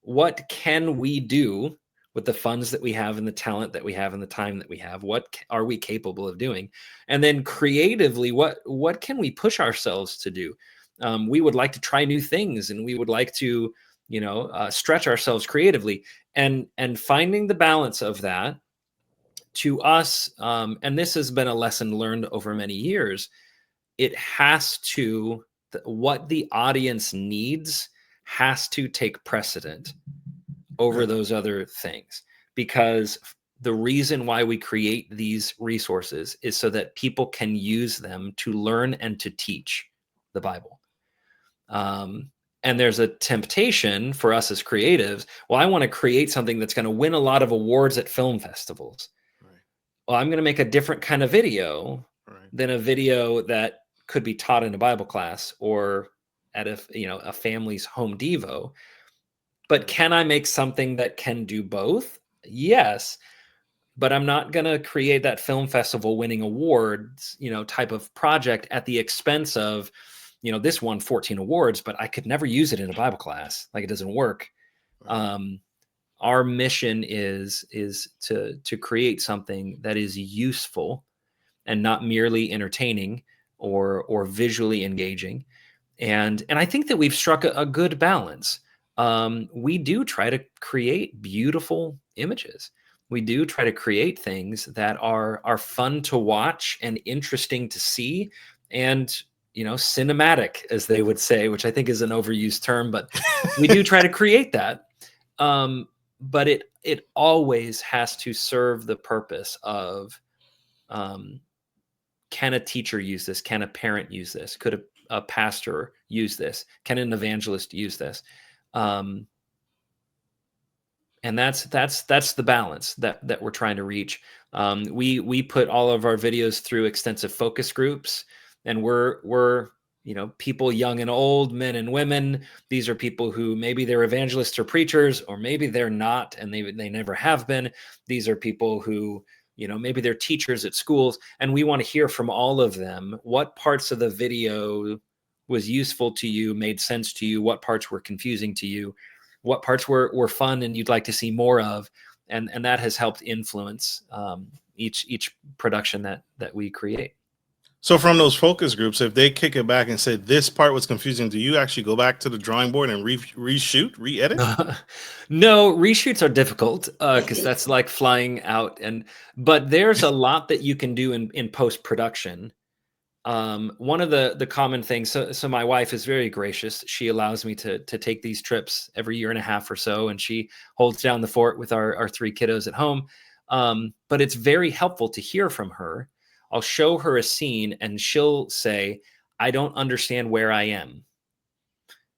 What can we do with the funds that we have and the talent that we have and the time that we have? What are we capable of doing? And then creatively, what can we push ourselves to do? We would like to try new things, and we would like to, stretch ourselves creatively, and finding the balance of that to us. And this has been a lesson learned over many years. It has to what the audience needs has to take precedent over Right. those other things, because the reason why we create these resources is so that people can use them to learn and to teach the Bible. Um, and there's a temptation for us as creatives. Well, I want to create something that's going to win a lot of awards at film festivals. Right. Well, I'm going to make a different kind of video Right. than a video that could be taught in a Bible class or at a family's home devo. But Right. can I make something that can do both? Yes, but I'm not going to create that film festival winning awards, type of project at the expense of, this won 14 awards, but I could never use it in a Bible class. Like it doesn't work. Right. Um, our mission is to create something that is useful and not merely entertaining or visually engaging. And I think that we've struck a good balance. We do try to create beautiful images. We do try to create things that are fun to watch and interesting to see, and cinematic, as they would say, which I think is an overused term, but we do try to create that. But it always has to serve the purpose of, um, can a teacher use this? Can a parent use this? Could a pastor use this? Can an evangelist use this? Um, and that's the balance that we're trying to reach. We put all of our videos through extensive focus groups, and we're people young and old, men and women. These are people who maybe they're evangelists or preachers, or maybe they're not, and they never have been. These are people who maybe they're teachers at schools, and we want to hear from all of them. What parts of the video was useful to you, made sense to you? What parts were confusing to you? What parts were fun and you'd like to see more of? And that has helped influence each production that we create. So from those focus groups, if they kick it back and say this part was confusing, do you actually go back to the drawing board and reshoot, re-edit? No, reshoots are difficult because that's like flying out. But there's a lot that you can do in post production. One of the common things. So my wife is very gracious. She allows me to take these trips every year and a half or so, and she holds down the fort with our three kiddos at home. But it's very helpful to hear from her. I'll show her a scene, and she'll say, "I don't understand where I am."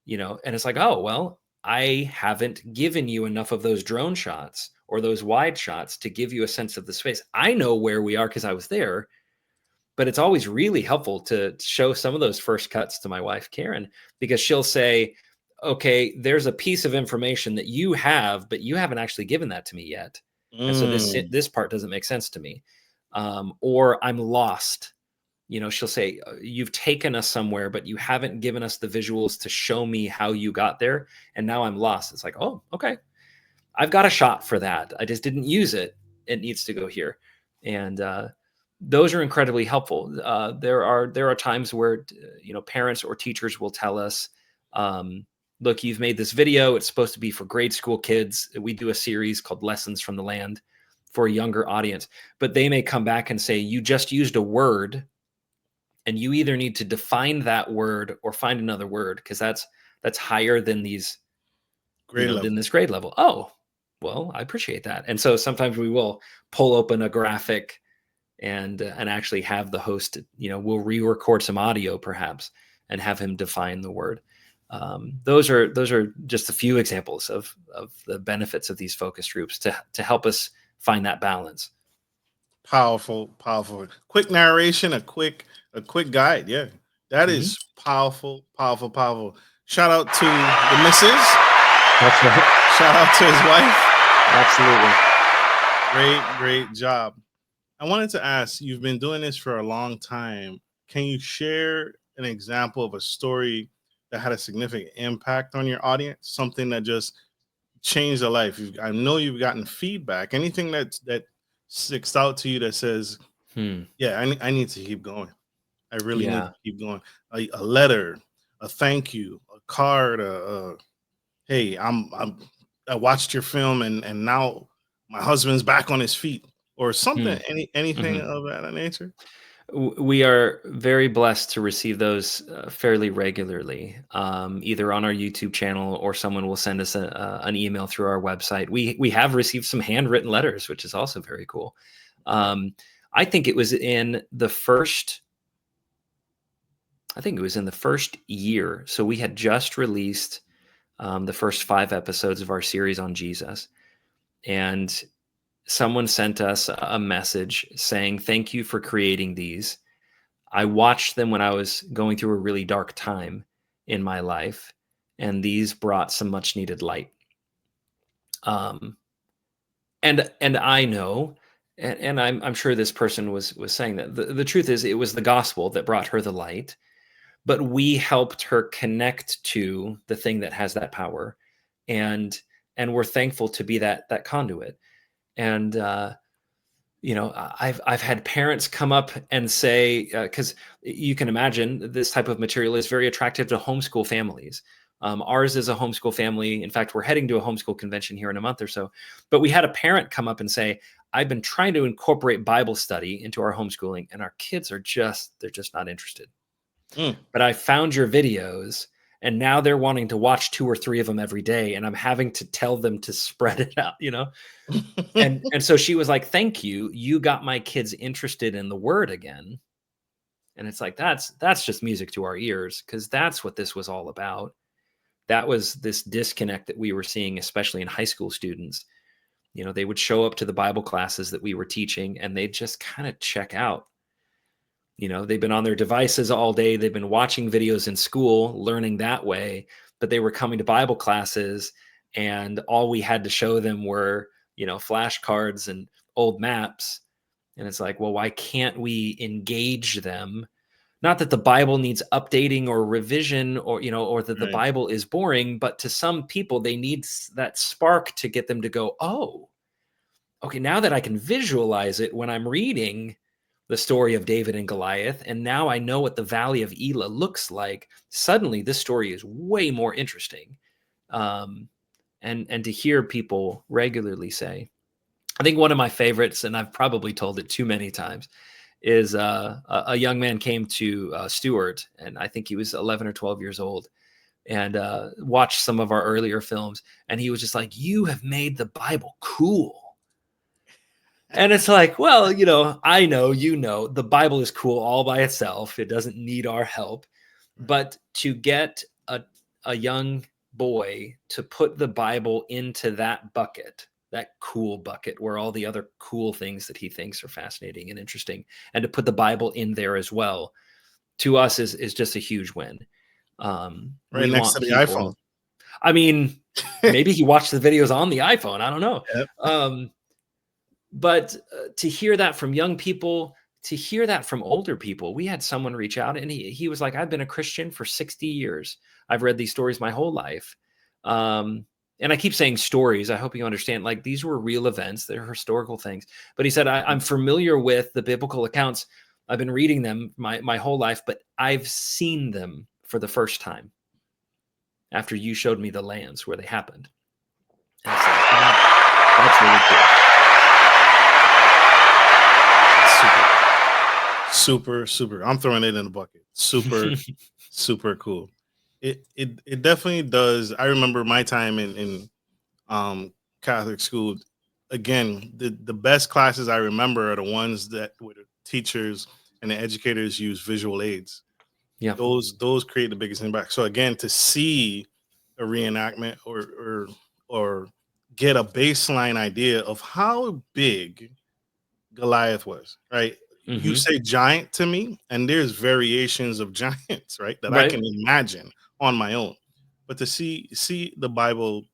And it's like, oh well, I haven't given you enough of those drone shots or those wide shots to give you a sense of the space. I know where we are because I was there, but it's always really helpful to show some of those first cuts to my wife, Karen, because she'll say, okay, there's a piece of information that you have, but you haven't actually given that to me yet. And so this Mm, this part doesn't make sense to me. Or I'm lost. she'll say, you've taken us somewhere, but you haven't given us the visuals to show me how you got there. And now I'm lost. It's like, oh, okay. I've got a shot for that. I just didn't use it. It needs to go here. And those are incredibly helpful. There are times where, parents or teachers will tell us, look, you've made this video. It's supposed to be for grade school kids. We do a series called Lessons from the Land for a younger audience, but they may come back and say, you just used a word and you either need to define that word or find another word, because that's higher than these, Grade level. than this grade level. Oh, well, I appreciate that. And so sometimes we will pull open a graphic and actually have the host, we'll re-record some audio perhaps and have him define the word. Those are just a few examples of the benefits of these focus groups to help us find that balance. Powerful. Quick narration, a quick guide. Yeah, that is powerful. Shout out to the missus. That's right. Shout out to his wife. Absolutely. Great job. I wanted to ask, you've been doing this for a long time. Can you share an example of a story that had a significant impact on your audience? Something that just changed a life? I know you've gotten feedback. Anything that sticks out to you that says, yeah, I need to keep going. I really need to keep going. A letter, a thank you, a card, hey, I watched your film and now my husband's back on his feet, or something. Anything of that nature? We are very blessed to receive those fairly regularly, either on our YouTube channel or someone will send us an email through our website. We have received some handwritten letters, which is also very cool. I think it was in the first year. So we had just released the first 5 episodes of our series on Jesus. And someone sent us a message saying, thank you for creating these. I watched them when I was going through a really dark time in my life, and these brought some much needed light. And I know, and I'm sure this person was saying that the truth is it was the gospel that brought her the light, but we helped her connect to the thing that has that power, and we're thankful to be that conduit. And I've had parents come up and say, because you can imagine this type of material is very attractive to homeschool families. Ours is a homeschool family. In fact, we're heading to a homeschool convention here in a month or so. But we had a parent come up and say, I've been trying to incorporate Bible study into our homeschooling, and our kids they're just not interested. But I found your videos, and now they're wanting to watch 2 or 3 of them every day, and I'm having to tell them to spread it out, and so she was like, thank you. You got my kids interested in the word again. And it's like, that's just music to our ears, because that's what this was all about. That was this disconnect that we were seeing, especially in high school students. They would show up to the Bible classes that we were teaching, and they'd just kind of check out. They've been on their devices all day. They've been watching videos in school, learning that way, but they were coming to Bible classes, and all we had to show them were, flashcards and old maps. And it's like, well, why can't we engage them? Not that the Bible needs updating or revision, or that the Bible is boring, but to some people, they need that spark to get them to go, oh, okay, now that I can visualize it when I'm reading the story of David and Goliath, and now I know what the Valley of Elah looks like, suddenly this story is way more interesting. And to hear people regularly say, I think one of my favorites, and I've probably told it too many times, is a young man came to Stewart, and I think he was 11 or 12 years old, and watched some of our earlier films, and he was just like, you have made the Bible cool. And it's like, well, I know, the Bible is cool all by itself. It doesn't need our help. But to get a young boy to put the Bible into that bucket, that cool bucket where all the other cool things that he thinks are fascinating and interesting, and to put the Bible in there as well, to us is just a huge win. Right next to the iPhone. I mean, maybe he watched the videos on the iPhone. I don't know. Yep. But to hear that from young people, to hear that from older people, we had someone reach out and he was like, I've been a Christian for 60 years. I've read these stories my whole life. And I keep saying stories. I hope you understand, like, these were real events. They're historical things. But he said, I'm familiar with the biblical accounts. I've been reading them my whole life, but I've seen them for the first time after you showed me the lands where they happened. And I said, that's really cool. Super. I'm throwing it in the bucket. Super cool. It definitely does. I remember my time in Catholic school. Again, the best classes I remember are the ones that where the teachers and the educators use visual aids. Yeah. Those create the biggest impact. So again, to see a reenactment or get a baseline idea of how big Goliath was, right? You say giant to me, and there's variations of giants, right, that I can imagine on my own. But to see the Bible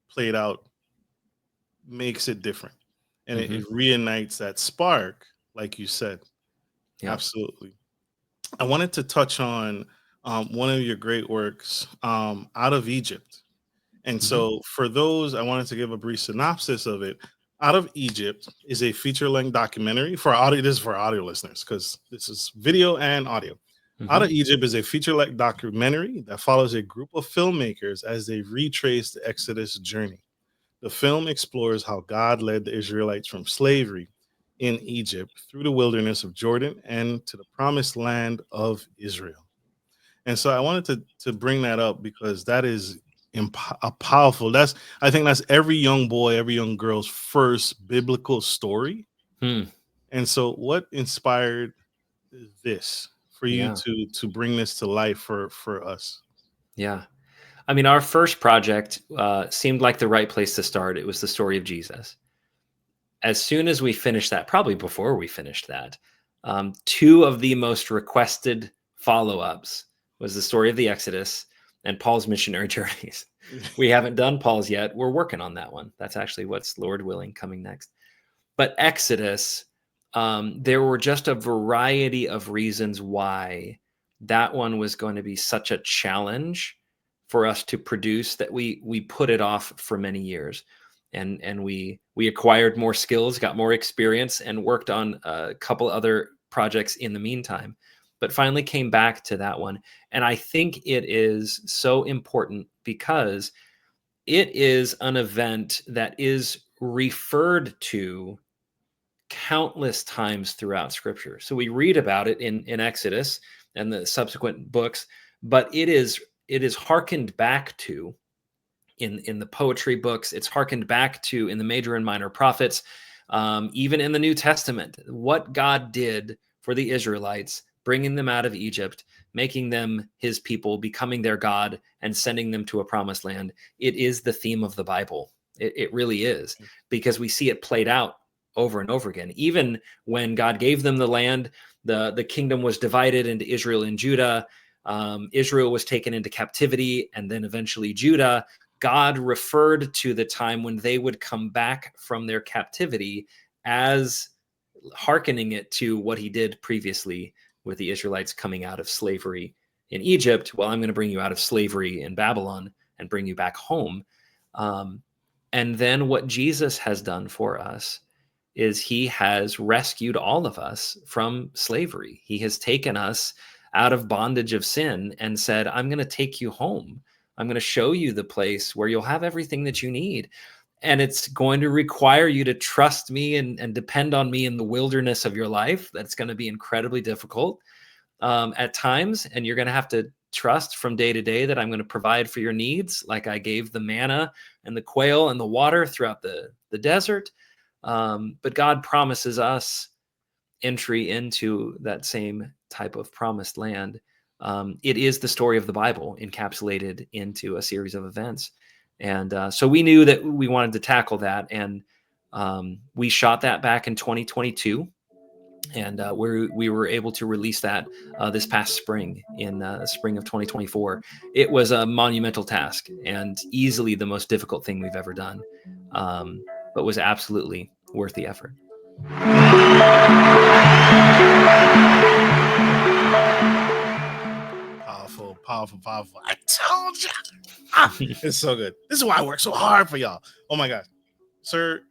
played out makes it different, and it reunites that spark, like you said. Yeah. Absolutely. I wanted to touch on one of your great works, Out of Egypt. And so, for those, I wanted to give a brief synopsis of it. Out of Egypt is a feature-length documentary for audio. This is for audio listeners because this is video and audio. Out of Egypt is a feature-length documentary that follows a group of filmmakers as they retrace the Exodus journey. The film explores how God led the Israelites from slavery in Egypt through the wilderness of Jordan and to the promised land of Israel. And so I wanted to bring that up because that is a powerful. I think that's every young boy, every young girl's first biblical story. And so, what inspired this for you to bring this to life for us? Yeah. I mean, our first project seemed like the right place to start. It was the story of Jesus. As soon as we finished that, probably before we finished that, two of the most requested follow-ups was the story of the Exodus and Paul's missionary journeys. We haven't done Paul's yet. We're working on that one. That's actually what's, Lord willing, coming next. But Exodus, there were just a variety of reasons why that one was going to be such a challenge for us to produce that we put it off for many years. And we acquired more skills, got more experience, and worked on a couple other projects in the meantime, but finally came back to that one. And I think it is so important because it is an event that is referred to countless times throughout Scripture. So we read about it in Exodus and the subsequent books, but it is hearkened back to in the poetry books. It's hearkened back to in the major and minor prophets, even in the New Testament, what God did for the Israelites, bringing them out of Egypt, making them his people, becoming their God, and sending them to a promised land. It is the theme of the Bible. It really is, because we see it played out over and over again. Even when God gave them the land, the kingdom was divided into Israel and Judah. Israel was taken into captivity, and then eventually Judah. God referred to the time when they would come back from their captivity as hearkening it to what he did previously with the Israelites coming out of slavery in Egypt. Well, I'm going to bring you out of slavery in Babylon and bring you back home. And then what Jesus has done for us is he has rescued all of us from slavery. He has taken us out of bondage of sin and said, I'm going to take you home. I'm going to show you the place where you'll have everything that you need. And it's going to require you to trust me and depend on me in the wilderness of your life. That's going to be incredibly difficult at times. And you're going to have to trust from day to day that I'm going to provide for your needs, like I gave the manna and the quail and the water throughout the desert. But God promises us entry into that same type of promised land. It is the story of the Bible encapsulated into a series of events. And so we knew that we wanted to tackle that. And we shot that back in 2022. And we were able to release that this past spring, in the spring of 2024. It was a monumental task and easily the most difficult thing we've ever done, but was absolutely worth the effort. Powerful, powerful, powerful. I told you. It's so good. This is why I work so hard for y'all. Oh my God. Sir,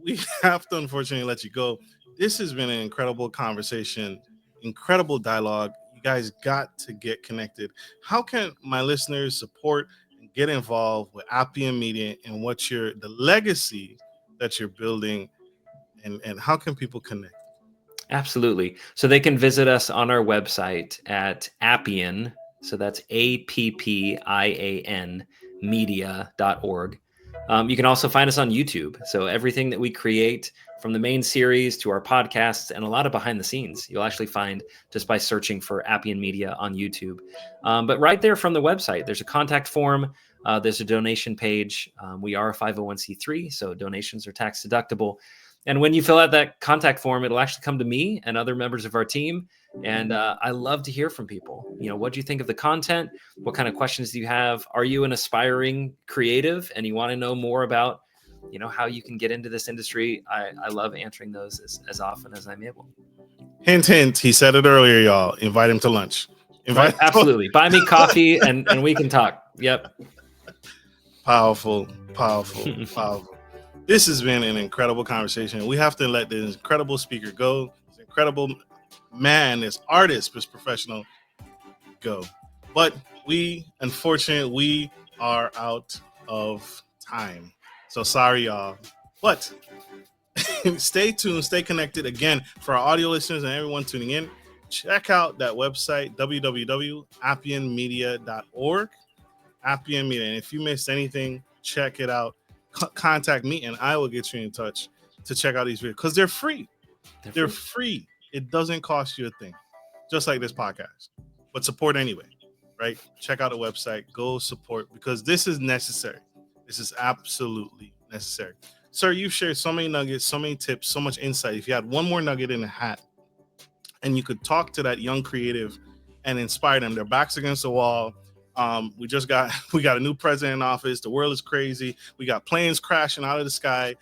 we have to unfortunately let you go. This has been an incredible conversation, incredible dialogue. You guys got to get connected. How can my listeners support and get involved with Appian Media and what's the legacy that you're building, and how can people connect? Absolutely. So they can visit us on our website at Appian. So that's APPIAN media.org. You can also find us on YouTube. So everything that we create, from the main series to our podcasts and a lot of behind the scenes, you'll actually find just by searching for Appian Media on YouTube. But right there from the website, there's a contact form. There's a donation page. We are a 501c3, so donations are tax deductible. And when you fill out that contact form, it'll actually come to me and other members of our team. And I love to hear from people. What do you think of the content? What kind of questions do you have? Are you an aspiring creative and you want to know more about, how you can get into this industry? I love answering those as often as I'm able. Hint, hint. He said it earlier, y'all. Invite him to lunch. Right? Absolutely. Buy me coffee and we can talk. Yep. Powerful, powerful, powerful. This has been an incredible conversation. We have to let this incredible speaker go. This incredible man, this artist, this professional go. But unfortunately, we are out of time. So sorry, y'all. But stay tuned, stay connected. Again, for our audio listeners and everyone tuning in, check out that website, www.appianmedia.org. Appian Media. And if you missed anything, check it out. Contact me and I will get you in touch to check out these videos because they're free. They're free. It doesn't cost you a thing, just like this podcast. But support anyway, right? Check out the website. Go support because this is necessary. This is absolutely necessary. Sir, you've shared so many nuggets, so many tips, so much insight. If you had one more nugget in the hat and you could talk to that young creative and inspire them, their backs against the wall. We got a new president in office. The world is crazy. We got planes crashing out of the sky.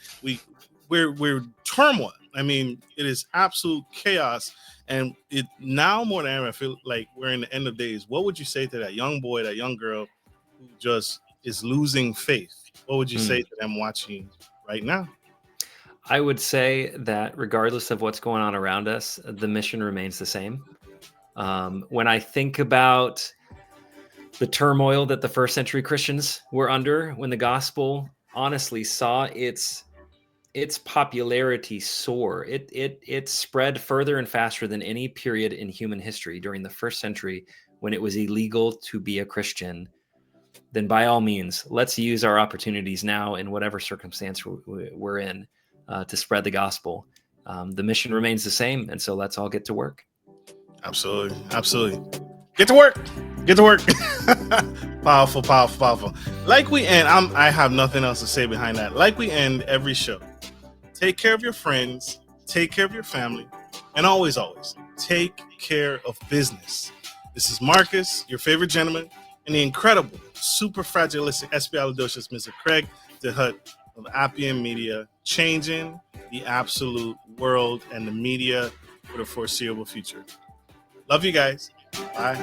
We're turmoil. I mean, it is absolute chaos. And it now more than ever, I feel like we're in the end of days. What would you say to that young boy, that young girl who just is losing faith? What would you say to them watching right now? I would say that regardless of what's going on around us, the mission remains the same. When I think about the turmoil that the first century Christians were under when the gospel honestly saw its popularity soar, it spread further and faster than any period in human history during the first century when it was illegal to be a Christian. Then by all means, let's use our opportunities now in whatever circumstance we're in to spread the gospel. The mission remains the same, and so let's all get to work. Absolutely. Get to work. Powerful, powerful, powerful. Like we end, I have nothing else to say behind that. Like we end every show. Take care of your friends, take care of your family, and always, take care of business. This is Marcus, your favorite gentleman, and the incredible, super fragilistic, espialidocious Mr. Craig Dehut of Appian Media, changing the absolute world and the media for the foreseeable future. Love you guys. Bye.